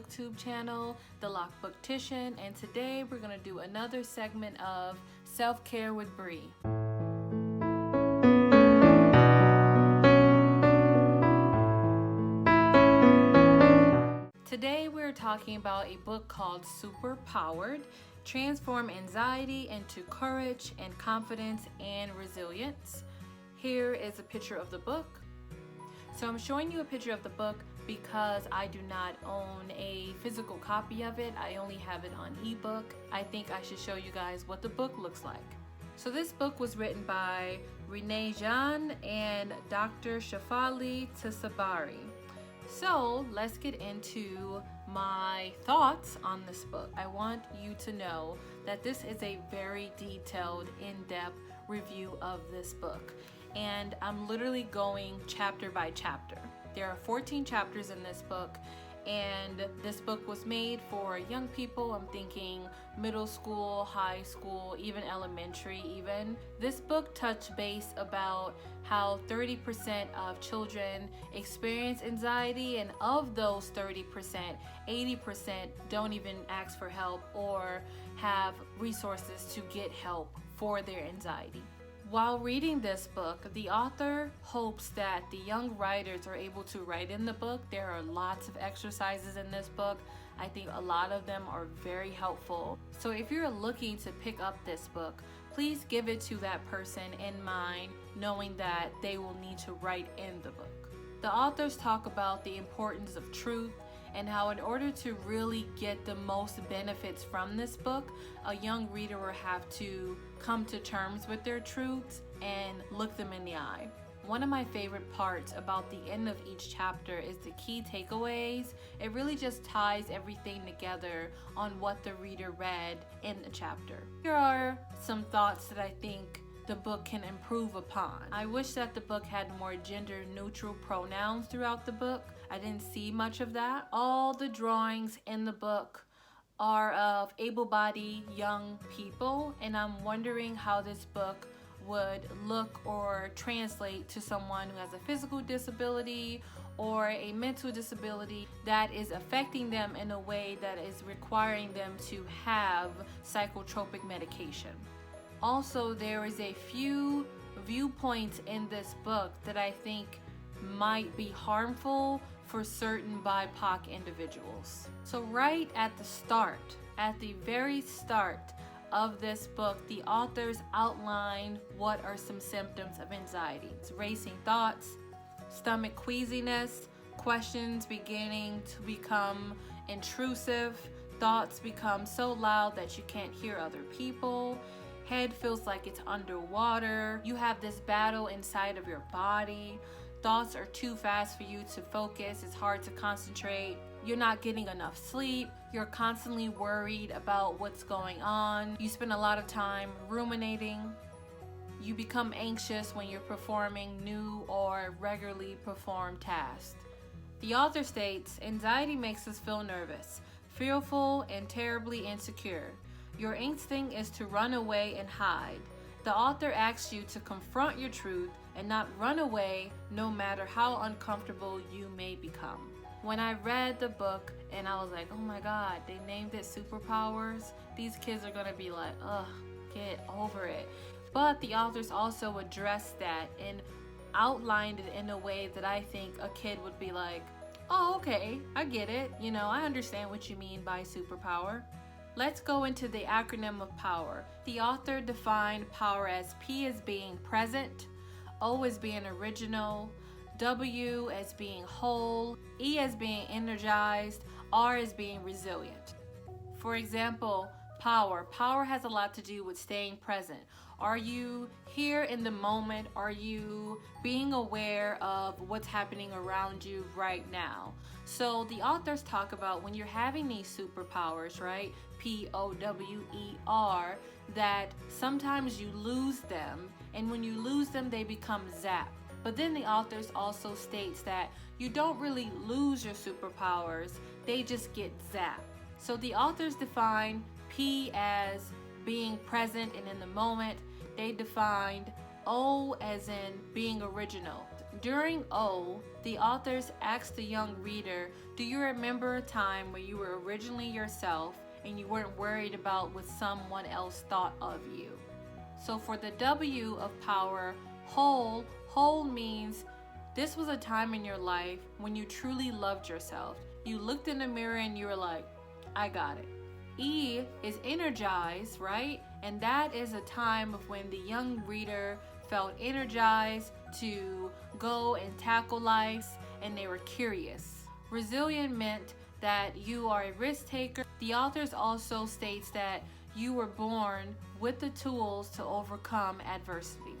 booktube channel, The Loc'D, and today we're going to do another segment of Self-Care with Bree. Today we're talking about a book called Superpowered, Transform Anxiety into Courage and Confidence and Resilience. Here is a picture of the book. So I'm showing you a picture of the book because I do not own a physical copy of it. I only have it on ebook. I think I should show you guys what the book looks like. So this book was written by Renee Jean and Dr. Shafali Tsabari. So let's get into my thoughts on this book. I want you to know that this is a very detailed, in-depth review of this book. And I'm literally going chapter by chapter. There are 14 chapters in this book, and this book was made for young people. I'm thinking middle school, high school, even elementary even. This book touched base about how 30% of children experience anxiety, and of those 30%, 80% don't even ask for help or have resources to get help for their anxiety. While reading this book, the author hopes that the young writers are able to write in the book. There are lots of exercises in this book. I think a lot of them are very helpful. So if you're looking to pick up this book, please give it to that person in mind, knowing that they will need to write in the book. The authors talk about the importance of truth and how in order to really get the most benefits from this book, a young reader will have to come to terms with their truths and look them in the eye. One of my favorite parts about the end of each chapter is the key takeaways. It really just ties everything together on what the reader read in the chapter. Here are some thoughts that I think the book can improve upon. I wish that the book had more gender neutral pronouns throughout the book. I didn't see much of that. All the drawings in the book are of able-bodied young people, and I'm wondering how this book would look or translate to someone who has a physical disability or a mental disability that is affecting them in a way that is requiring them to have psychotropic medication. Also, there is a few viewpoints in this book that I think might be harmful for certain BIPOC individuals. So right at the very start of this book, the authors outline what are some symptoms of anxiety. It's racing thoughts, stomach queasiness, questions beginning to become intrusive, thoughts become so loud that you can't hear other people, head feels like it's underwater, you have this battle inside of your body, thoughts are too fast for you to focus, it's hard to concentrate, you're not getting enough sleep, you're constantly worried about what's going on, you spend a lot of time ruminating, you become anxious when you're performing new or regularly performed tasks. The author states, anxiety makes us feel nervous, fearful, and terribly insecure. Your instinct is to run away and hide. The author asks you to confront your truth and not run away no matter how uncomfortable you may become. When I read the book and I was like, oh my God, they named it Superpowers. These kids are gonna be like, ugh, get over it. But the authors also addressed that and outlined it in a way that I think a kid would be like, oh, okay, I get it. You know, I understand what you mean by superpower. Let's go into the acronym of power. The author defined power as P as being present, O as being original, W as being whole, E as being energized, R as being resilient. For example, power. Power has a lot to do with staying present. Are you here in the moment? Are you being aware of what's happening around you right now? So the authors talk about when you're having these superpowers, right? Power, that sometimes you lose them, and when you lose them, they become zapped. But then the authors also states that you don't really lose your superpowers, they just get zapped. So the authors define P as being present and in the moment. They defined O as in being original, During O, the authors asked the young reader, do you remember a time where you were originally yourself and you weren't worried about what someone else thought of you? So for the W of power, whole means this was a time in your life when you truly loved yourself. You looked in the mirror and you were like, I got it. E is energized, right? And that is a time of when the young reader felt energized to go and tackle life, and they were curious. Resilient meant that you are a risk taker. The authors also states that you were born with the tools to overcome adversity.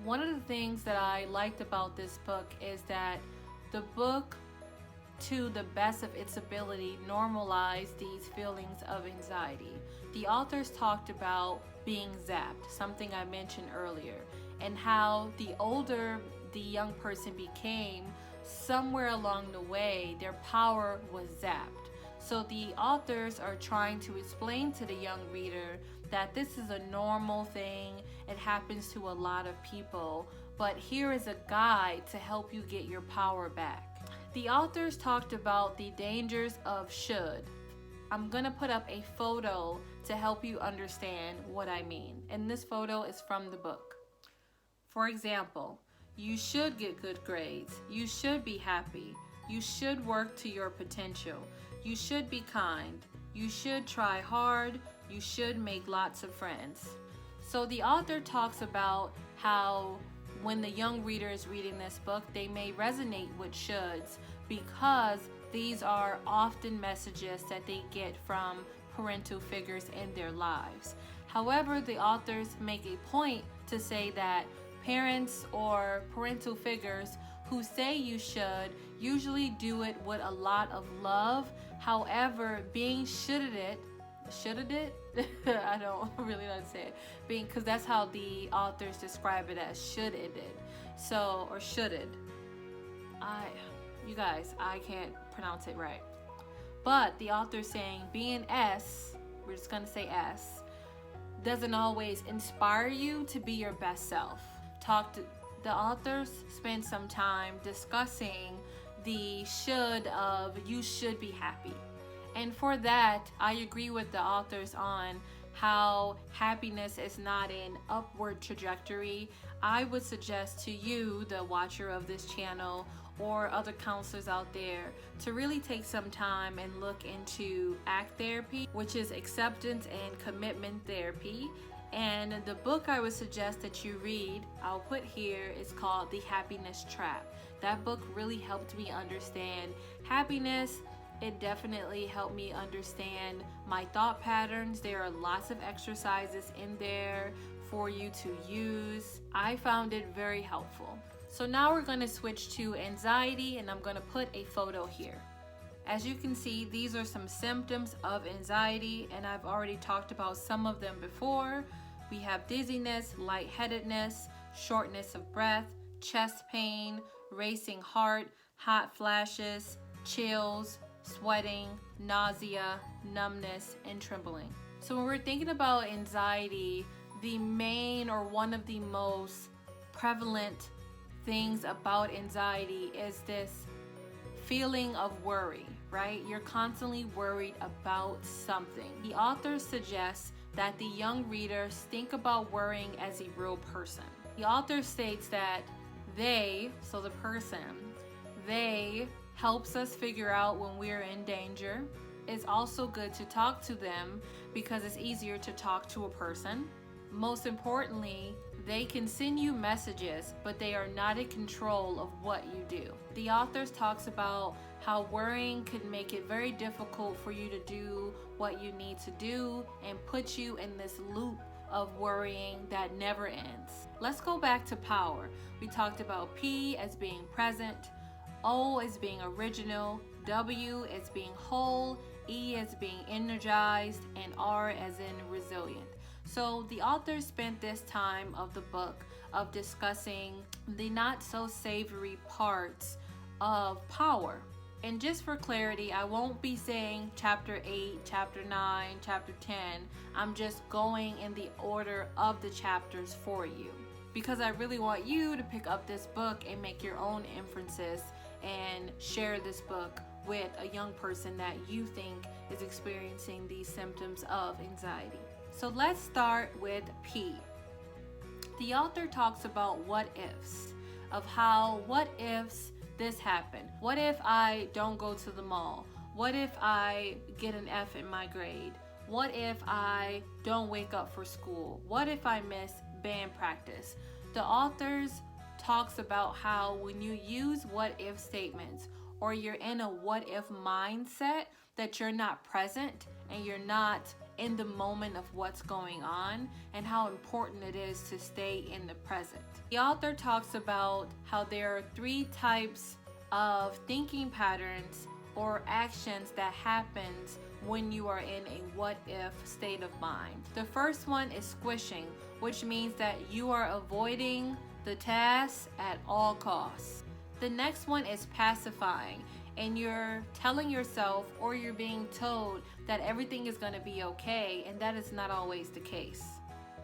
One of the things that I liked about this book is that the book, to the best of its ability, normalized these feelings of anxiety. The authors talked about being zapped, something I mentioned earlier, and how the older the young person became, somewhere along the way, their power was zapped. So the authors are trying to explain to the young reader that this is a normal thing. It happens to a lot of people, but here is a guide to help you get your power back. The authors talked about the dangers of should. I'm gonna put up a photo to help you understand what I mean. And this photo is from the book. For example, you should get good grades. You should be happy. You should work to your potential. You should be kind. You should try hard. You should make lots of friends. So the author talks about how when the young reader is reading this book, they may resonate with shoulds because these are often messages that they get from parental figures in their lives. However, the authors make a point to say that parents or parental figures who say you should usually do it with a lot of love. However, being shouldded it, I don't really know how to say it, because that's how the authors describe it as should-ed. So, or should-ed. You guys, I can't pronounce it right. But the author's saying being S, we're just gonna say S, doesn't always inspire you to be your best self. The authors spent some time discussing the should of you should be happy. And for that, I agree with the authors on how happiness is not an upward trajectory. I would suggest to you, the watcher of this channel, or other counselors out there, to really take some time and look into ACT therapy, which is acceptance and commitment therapy. And the book I would suggest that you read, I'll put here, is called The Happiness Trap. That book really helped me understand happiness. It definitely helped me understand my thought patterns. There are lots of exercises in there for you to use. I found it very helpful. So now we're going to switch to anxiety, and I'm going to put a photo here. As you can see, these are some symptoms of anxiety, and I've already talked about some of them before. We have dizziness, lightheadedness, shortness of breath, chest pain, racing heart, hot flashes, chills, sweating, nausea, numbness, and trembling. So when we're thinking about anxiety, the main or one of the most prevalent things about anxiety is this feeling of worry, right? You're constantly worried about something. The author suggests that the young readers think about worrying as a real person. The author states that they, so the person, they helps us figure out when we're in danger. It's also good to talk to them because it's easier to talk to a person. Most importantly, they can send you messages, but they are not in control of what you do. The authors talks about how worrying can make it very difficult for you to do what you need to do and put you in this loop of worrying that never ends. Let's go back to power. We talked about P as being present, O as being original, W as being whole, E as being energized, and R as in resilient. So the author spent this time of the book of discussing the not so savory parts of power. And just for clarity, I won't be saying chapter 8, chapter 9, chapter 10. I'm just going in the order of the chapters for you, because I really want you to pick up this book and make your own inferences and share this book with a young person that you think is experiencing these symptoms of anxiety. So let's start with P. The author talks about what ifs, of how what ifs this happened. What if I don't go to the mall? What if I get an F in my grade? What if I don't wake up for school? What if I miss band practice? The authors talks about how when you use what if statements, or you're in a what if mindset, that you're not present and you're not in the moment of what's going on, and how important it is to stay in the present. The author talks about how there are 3 types of thinking patterns or actions that happens when you are in a what if state of mind. The first one is squishing, which means that you are avoiding the task at all costs. The next one is pacifying, and you're telling yourself, or you're being told, that everything is going to be okay, and that is not always the case.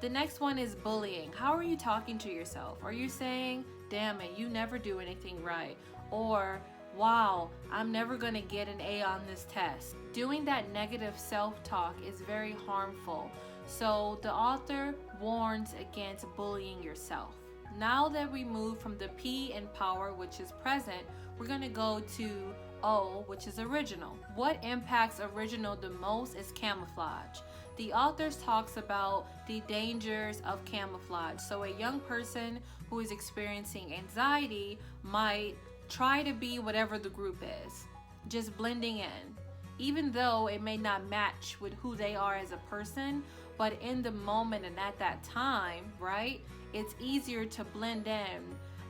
The next one is bullying. How are you talking to yourself? Are you saying, damn it, you never do anything right? Or, wow, I'm never going to get an A on this test. Doing that negative self-talk is very harmful. So the author warns against bullying yourself. Now that we move from the P in power, which is present, we're going to go to O, which is original. What impacts original the most is camouflage. The author talks about the dangers of camouflage. So a young person who is experiencing anxiety might try to be whatever the group is, just blending in, even though it may not match with who they are as a person. But in the moment and at that time, right, it's easier to blend in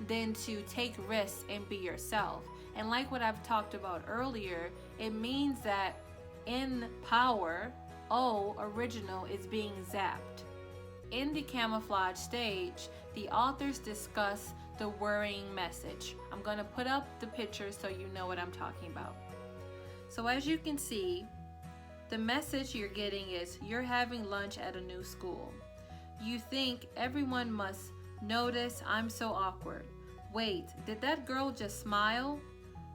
than to take risks and be yourself. And like what I've talked about earlier, it means that in power, O, original, is being zapped. In the camouflage stage, the authors discuss the worrying message. I'm going to put up the picture so you know what I'm talking about. So as you can see, the message you're getting is you're having lunch at a new school. You think everyone must notice I'm so awkward. Wait, did that girl just smile?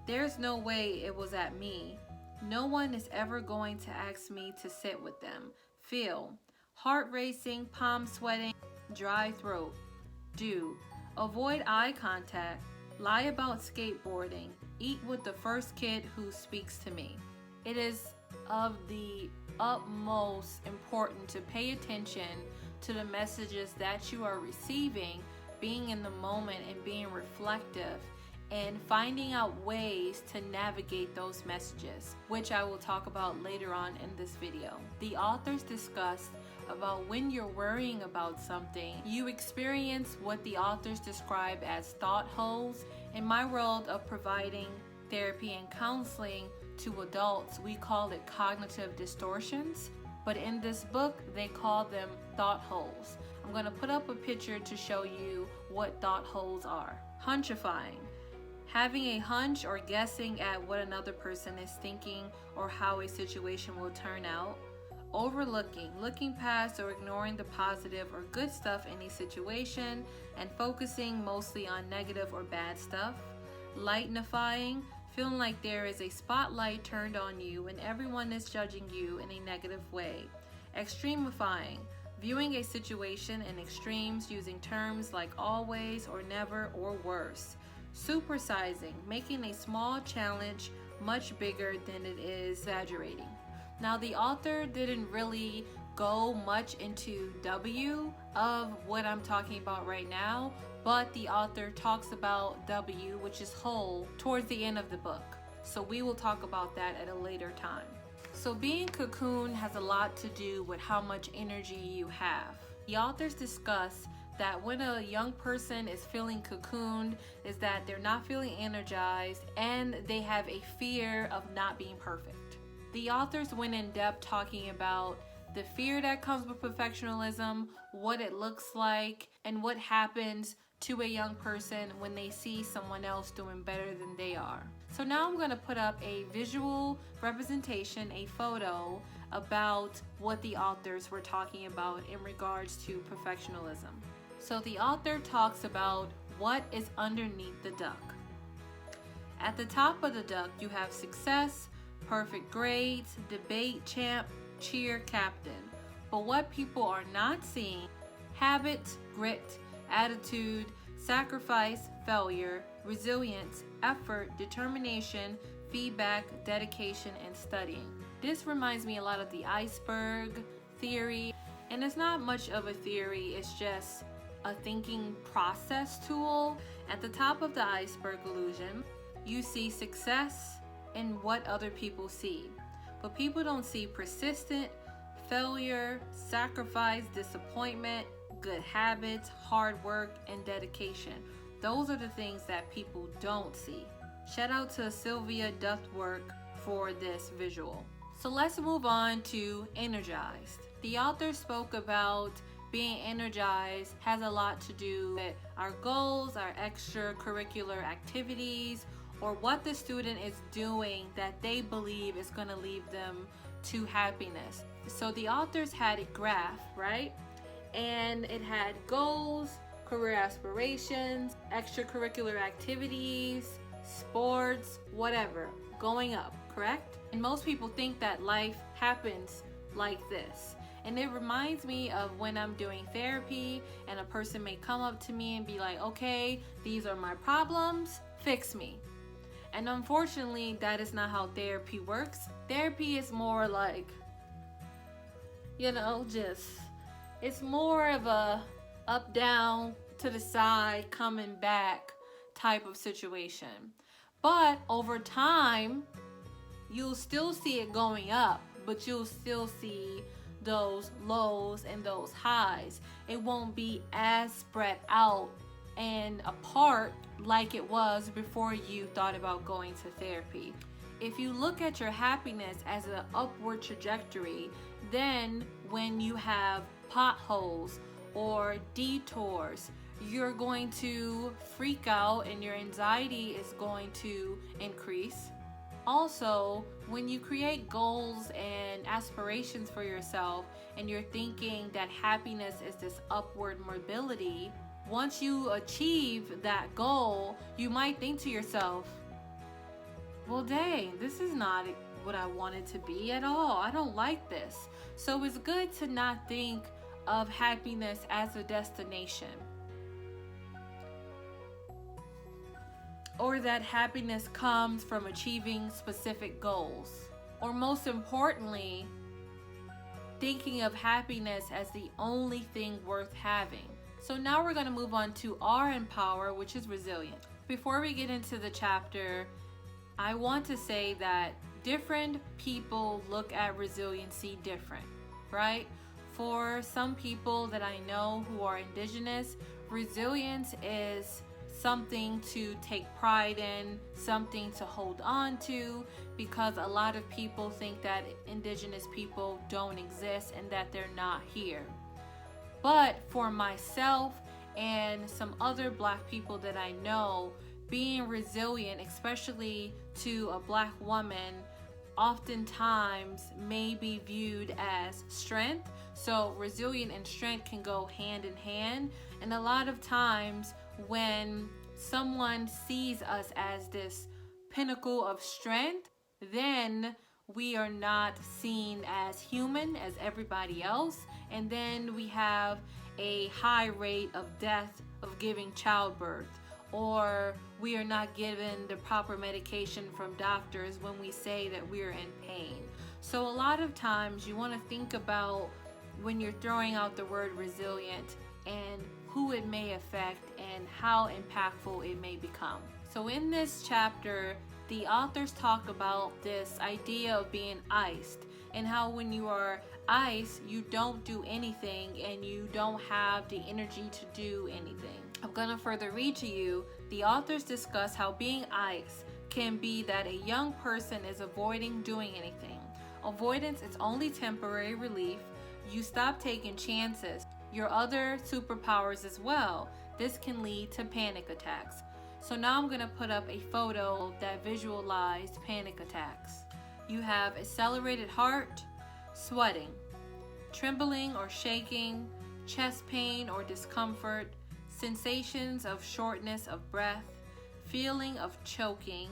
There's no way it was at me. No one is ever going to ask me to sit with them. Feel. Heart racing, palm sweating, dry throat. Do. Avoid eye contact. Lie about skateboarding. Eat with the first kid who speaks to me. It is of the utmost importance to pay attention to the messages that you are receiving, being in the moment and being reflective, and finding out ways to navigate those messages, which I will talk about later on in this video. The authors discussed about when you're worrying about something, you experience what the authors describe as thought holes. In my world of providing therapy and counseling to adults, we call it cognitive distortions, but in this book they call them thought holes. I'm going to put up a picture to show you what thought holes are. Hunchifying. Having a hunch or guessing at what another person is thinking or how a situation will turn out. Overlooking, looking past or ignoring the positive or good stuff in a situation and focusing mostly on negative or bad stuff. Lightenifying, feeling like there is a spotlight turned on you and everyone is judging you in a negative way. Extremifying, viewing a situation in extremes using terms like always or never or worse. Supersizing, making a small challenge much bigger than it is, exaggerating. Now the author didn't really go much into W of what I'm talking about right now, but the author talks about W, which is whole, towards the end of the book. So we will talk about that at a later time. So being cocoon has a lot to do with how much energy you have. The authors discuss that when a young person is feeling cocooned is that they're not feeling energized and they have a fear of not being perfect. The authors went in depth talking about the fear that comes with perfectionism, what it looks like, and what happens to a young person when they see someone else doing better than they are. So now I'm going to put up a visual representation, a photo about what the authors were talking about in regards to perfectionism. So the author talks about what is underneath the duck. At the top of the duck, you have success, perfect grades, debate champ, cheer captain. But what people are not seeing: habits, grit, attitude, sacrifice, failure, resilience, effort, determination, feedback, dedication, and studying. This reminds me a lot of the iceberg theory, and it's not much of a theory, it's just a thinking process tool. At the top of the iceberg illusion, you see success and what other people see. But people don't see persistent, failure, sacrifice, disappointment, good habits, hard work, and dedication. Those are the things that people don't see. Shout out to Sylvia Duthwork for this visual. So let's move on to Energized. The author spoke about being energized has a lot to do with our goals, our extracurricular activities, or what the student is doing that they believe is going to lead them to happiness. So the authors had a graph, right? And it had goals, career aspirations, extracurricular activities, sports, whatever, going up, correct? And most people think that life happens like this. And it reminds me of when I'm doing therapy and a person may come up to me and be like, okay, these are my problems, fix me. And unfortunately, that is not how therapy works. Therapy is more like, it's more of a up, down, to the side, coming back type of situation. But over time, you'll still see it going up, but you'll still see those lows and those highs. It won't be as spread out and apart like it was before you thought about going to therapy. If you look at your happiness as an upward trajectory, then when you have potholes or detours, you're going to freak out and your anxiety is going to increase. Also, when you create goals and aspirations for yourself and you're thinking that happiness is this upward mobility, once you achieve that goal, you might think to yourself, well, dang, this is not what I wanted to be at all. I don't like this. So it's good to not think of happiness as a destination, or that happiness comes from achieving specific goals, or most importantly, thinking of happiness as the only thing worth having. So now we're going to move on to R in power, which is resilient. Before we get into the chapter, I want to say that different people look at resiliency different, right? For some people that I know who are indigenous, resilience is something to take pride in, something to hold on to, because a lot of people think that indigenous people don't exist and that they're not here. But for myself and some other Black people that I know, being resilient, especially to a Black woman, oftentimes may be viewed as strength. So resilient and strength can go hand in hand. And a lot of times when someone sees us as this pinnacle of strength, then we are not seen as human as everybody else. And then we have a high rate of death of giving childbirth, or we are not given the proper medication from doctors when we say that we're in pain. So a lot of times you want to think about when you're throwing out the word resilient and who it may affect and how impactful it may become. So in this chapter, the authors talk about this idea of being iced and how when you are ice, you don't do anything and you don't have the energy to do anything. I'm going to further read to you. The authors discuss how being ice can be that a young person is avoiding doing anything. Avoidance is only temporary relief. You stop taking chances. Your other superpowers as well. This can lead to panic attacks. So now I'm going to put up a photo that visualized panic attacks. You have accelerated heart, sweating, trembling or shaking, chest pain or discomfort, sensations of shortness of breath, feeling of choking,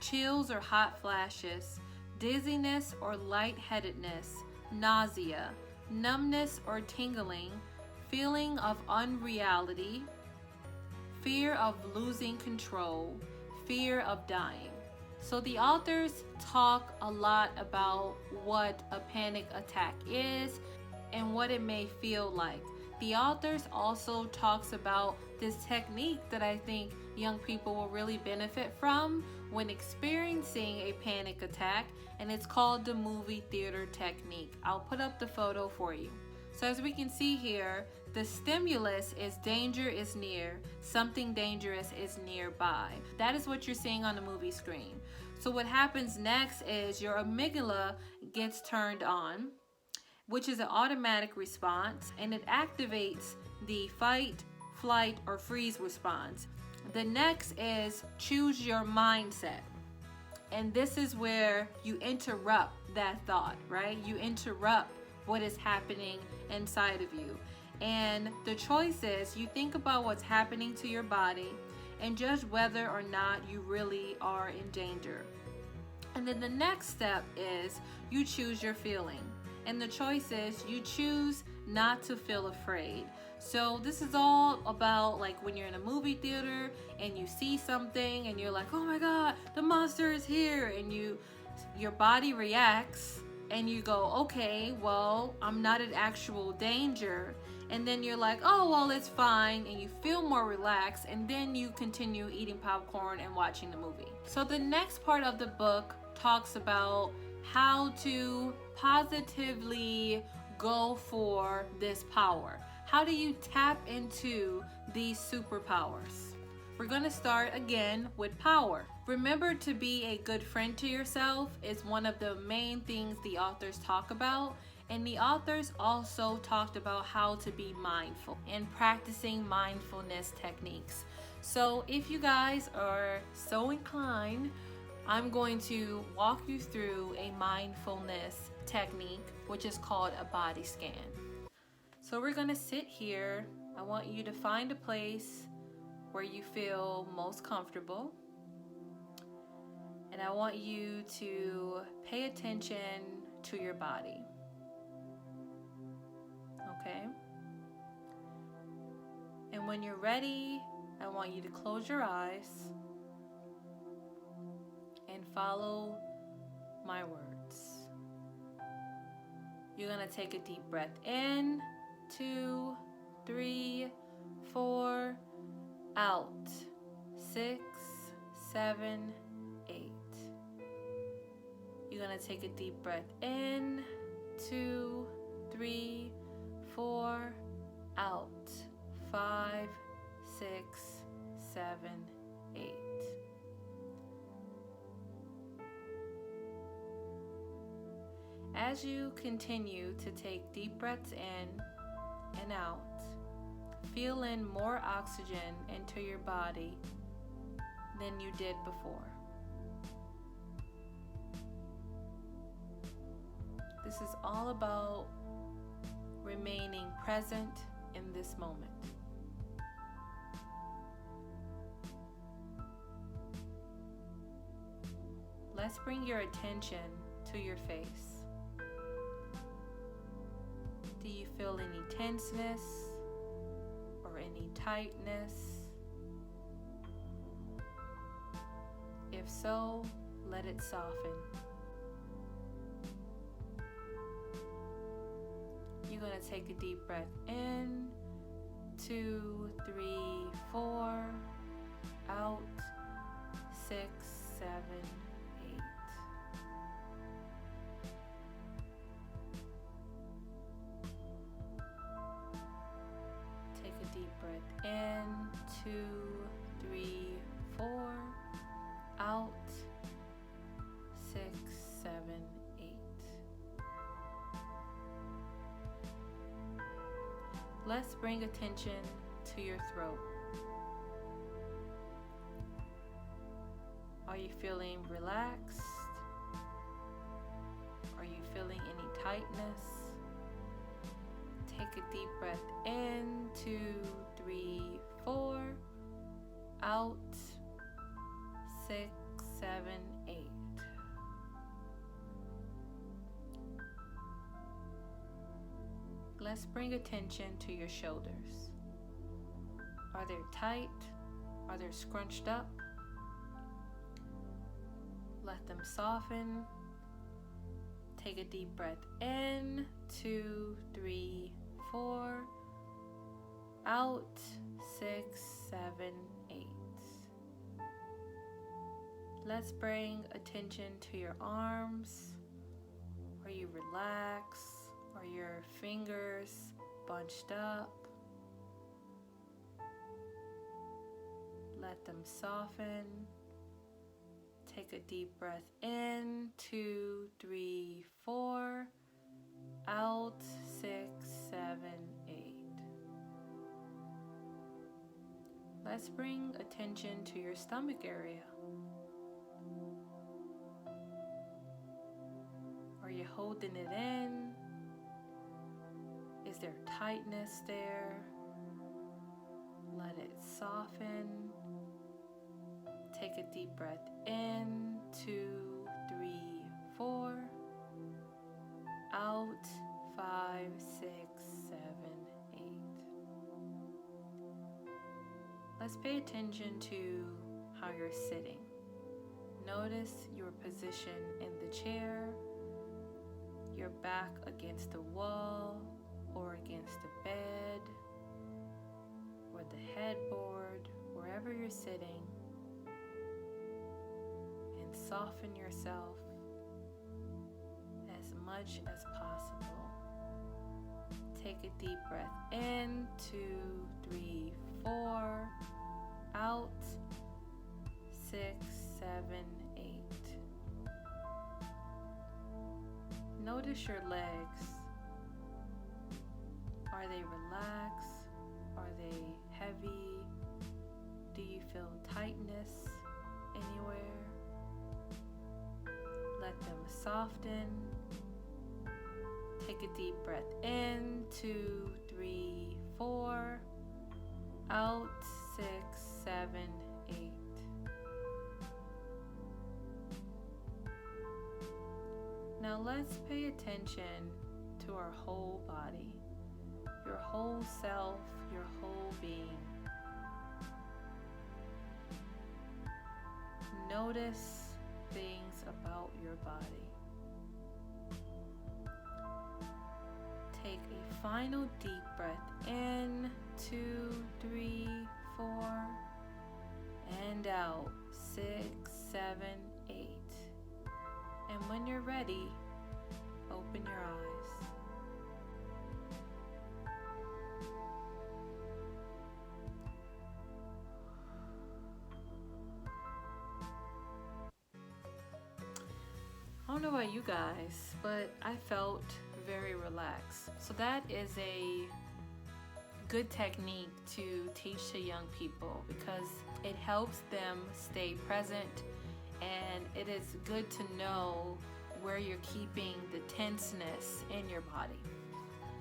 chills or hot flashes, dizziness or lightheadedness, nausea, numbness or tingling, feeling of unreality, fear of losing control, fear of dying. So the authors talk a lot about what a panic attack is and what it may feel like. The authors also talks about this technique that I think young people will really benefit from when experiencing a panic attack, and it's called the movie theater technique. I'll put up the photo for you. So as we can see here, the stimulus is danger is near, something dangerous is nearby. That is what you're seeing on the movie screen. So what happens next is your amygdala gets turned on, which is an automatic response, and it activates the fight, flight, or freeze response. The next is choose your mindset. And this is where you interrupt that thought, right? You interrupt what is happening inside of you. And the choice is you think about what's happening to your body and judge whether or not you really are in danger. And then the next step is you choose your feeling. And the choice is you choose not to feel afraid. So this is all about like when you're in a movie theater and you see something and you're like, oh my God, the monster is here. And your body reacts and you go, okay, well, I'm not in actual danger. And then you're like, oh, well, it's fine. And you feel more relaxed. And then you continue eating popcorn and watching the movie. So the next part of the book talks about how to positively go for this power. How do you tap into these superpowers? We're going to start again with power. Remember to be a good friend to yourself is one of the main things the authors talk about. And the authors also talked about how to be mindful and practicing mindfulness techniques. So if you guys are so inclined, I'm going to walk you through a mindfulness technique, which is called a body scan. So we're gonna sit here. I want you to find a place where you feel most comfortable. And I want you to pay attention to your body. Okay? And when you're ready, I want you to close your eyes and follow my words. You're gonna take a deep breath in, 2, 3, 4, out, 6, 7, 8. You're gonna take a deep breath in, 2, 3, 4, out, 5, 6, 7, 8. As you continue to take deep breaths in and out, feel in more oxygen into your body than you did before. This is all about remaining present in this moment. Let's bring your attention to your face. Do you feel any tenseness or any tightness? If so, let it soften. You're going to take a deep breath in, 2, 3, 4, out, 6, 7, 8. Take a deep breath in, 2, 3, 4, out, 6, 7, 8. Let's bring attention to your throat. Are you feeling relaxed? Are you feeling any tightness? Take Take a deep breath in, 2, 3, 4. Out, 6, 7, 8. Let's bring attention to your shoulders. Are they tight? Are they scrunched up? Let them soften. Take a deep breath in, 2, 3, 4. Out, 6, 7, 8. Let's bring attention to your arms. Are you relaxed? Are your fingers bunched up? Let them soften. Take a deep breath in, 2, 3, 4. Out, 6, 7, 8. Let's bring attention to your stomach area. Are you holding it in? Is there tightness there? Let it soften. Take a deep breath in, 2, 3, 4. Out, 5, 6, 7, 8. Let's pay attention to how you're sitting. Notice your position in the chair, your back against the wall or against the bed or the headboard, wherever you're sitting. Soften yourself as much as possible. Take a deep breath in, 2, 3, 4. Out, 6, 7, 8. Notice your legs. Are they relaxed? Are they heavy? Do you feel tightness anywhere? Let them soften. Take a deep breath in, 2, 3, 4. Out, 6, 7, 8. Now let's pay attention to our whole body, your whole self, your whole being. Notice things about your body. Take a final deep breath in, 2, 3, 4, and out, 6, 7, 8. And when you're ready, open your eyes. I don't know about you guys, but I felt very relaxed. So that is a good technique to teach to young people because it helps them stay present, and it is good to know where you're keeping the tenseness in your body.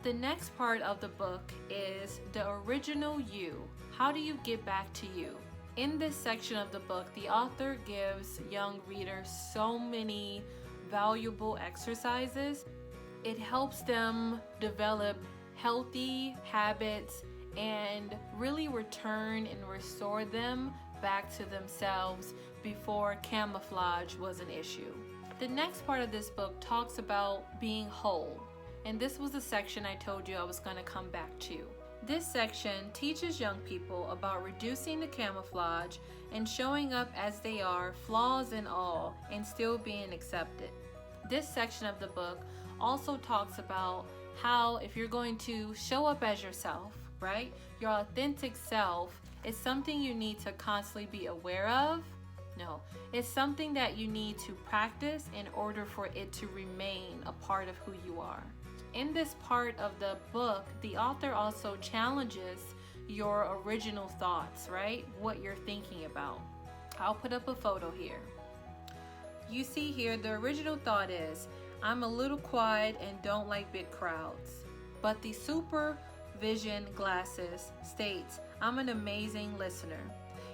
The next part of the book is the original you. How do you get back to you? In this section of the book, the author gives young readers so many valuable exercises. It helps them develop healthy habits and really return and restore them back to themselves before camouflage was an issue. The next part of this book talks about being whole, and this was the section I told you I was going to come back to. This section teaches young people about reducing the camouflage and showing up as they are, flaws and all, and still being accepted. This section of the book also talks about how if you're going to show up as yourself, right? Your authentic self is something you need to constantly be aware of. No, it's something that you need to practice in order for it to remain a part of who you are. In this part of the book, the author also challenges your original thoughts, right? What you're thinking about. I'll put up a photo here. You see here, the original thought is, I'm a little quiet and don't like big crowds. but the supervision glasses states, I'm an amazing listener.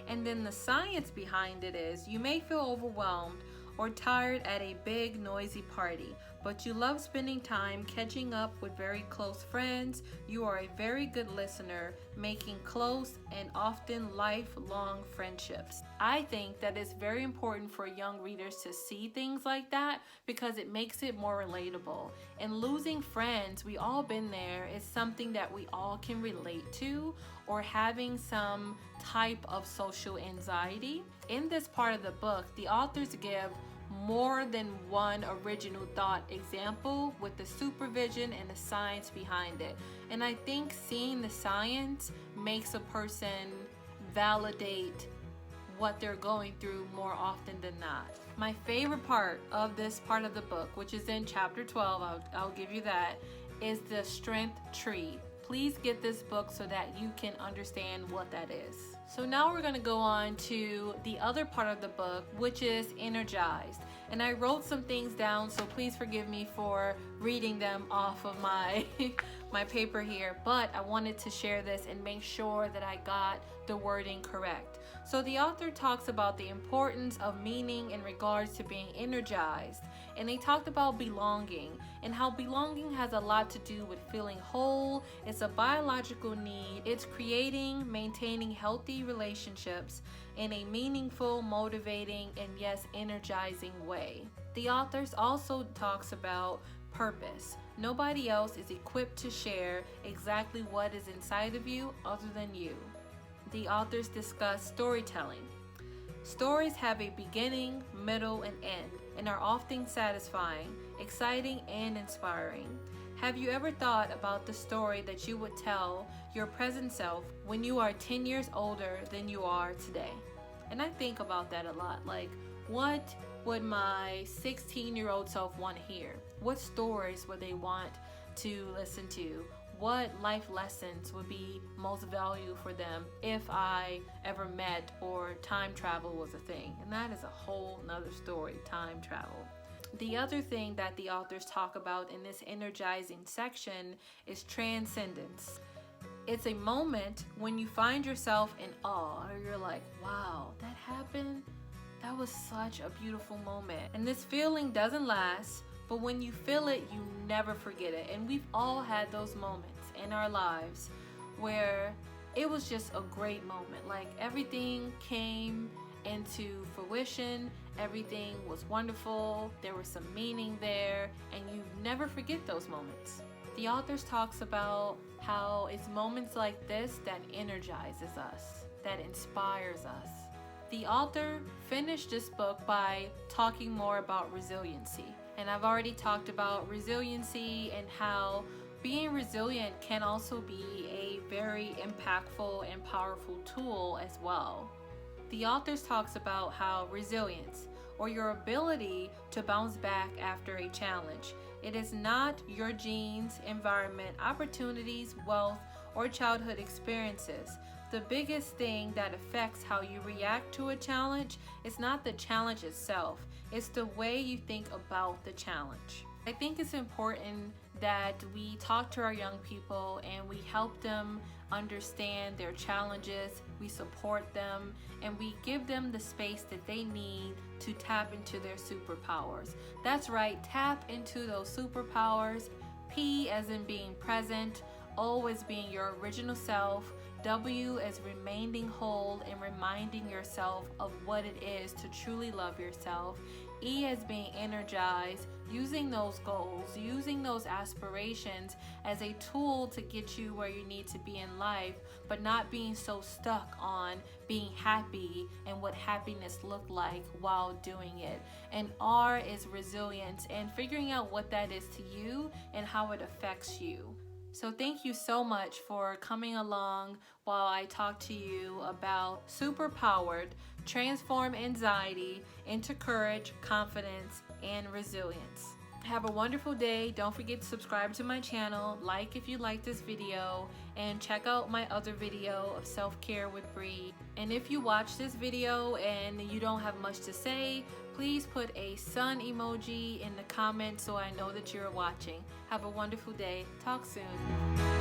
And then the science behind it is, you may feel overwhelmed or tired at a big noisy party, but you love spending time catching up with very close friends. You are a very good listener, making close and often lifelong friendships. I think that it's very important for young readers to see things like that because it makes it more relatable. And losing friends, we all been there, is something that we all can relate to, or having some type of social anxiety. In this part of the book, the authors give more than one original thought example with the supervision and the science behind it. And I think seeing the science makes a person validate what they're going through more often than not. My favorite part of this part of the book, which is in chapter 12, I'll give you that, is the strength tree. Please get this book so that you can understand what that is. So now we're going to go on to the other part of the book, which is Energized. And I wrote some things down, so please forgive me for reading them off of my my paper here, but I wanted to share this and make sure that I got the wording correct. So the author talks about the importance of meaning in regards to being energized, and they talked about belonging and how belonging has a lot to do with feeling whole. It's a biological need. It's creating, maintaining healthy relationships in a meaningful, motivating, and yes, energizing way. The authors also talks about purpose. Nobody else is equipped to share exactly what is inside of you other than you. The authors discuss storytelling. Stories have a beginning, middle, and end, and are often satisfying, exciting, and inspiring. Have you ever thought about the story that you would tell your present self when you are 10 years older than you are today? And I think about that a lot. Like, what would my 16-year-old self want to hear? What stories would they want to listen to? What life lessons would be most valuable for them if I ever met or time travel was a thing? And that is a whole nother story, time travel. The other thing that the authors talk about in this energizing section is transcendence. It's a moment when you find yourself in awe, or you're like, wow, that happened? That was such a beautiful moment. And this feeling doesn't last, but when you feel it, you never forget it. And we've all had those moments in our lives where it was just a great moment. Like, everything came into fruition, everything was wonderful, there was some meaning there, and you never forget those moments. The authors talks about how it's moments like this that energizes us, that inspires us. The author finished this book by talking more about resiliency. And I've already talked about resiliency and how being resilient can also be a very impactful and powerful tool as well. The author talks about how resilience, or your ability to bounce back after a challenge, it is not your genes, environment, opportunities, wealth, or childhood experiences. The biggest thing that affects how you react to a challenge is not the challenge itself, it's the way you think about the challenge. I think it's important that we talk to our young people and we help them understand their challenges, we support them, and we give them the space that they need to tap into their superpowers. That's right, tap into those superpowers. P as in being present, O as being your original self, W as remaining whole and reminding yourself of what it is to truly love yourself. E as being energized, using those goals, using those aspirations as a tool to get you where you need to be in life, but not being so stuck on being happy and what happiness looked like while doing it. And R is resilience and figuring out what that is to you and how it affects you. So thank you so much for coming along while I talk to you about Superpowered, transform anxiety into courage, confidence, and resilience. Have a wonderful day. Don't forget to subscribe to my channel, like if you like this video, and check out my other video of self-care with Bree. And if you watch this video and you don't have much to say, please put a sun emoji in the comments so I know that you're watching. Have a wonderful day. Talk soon.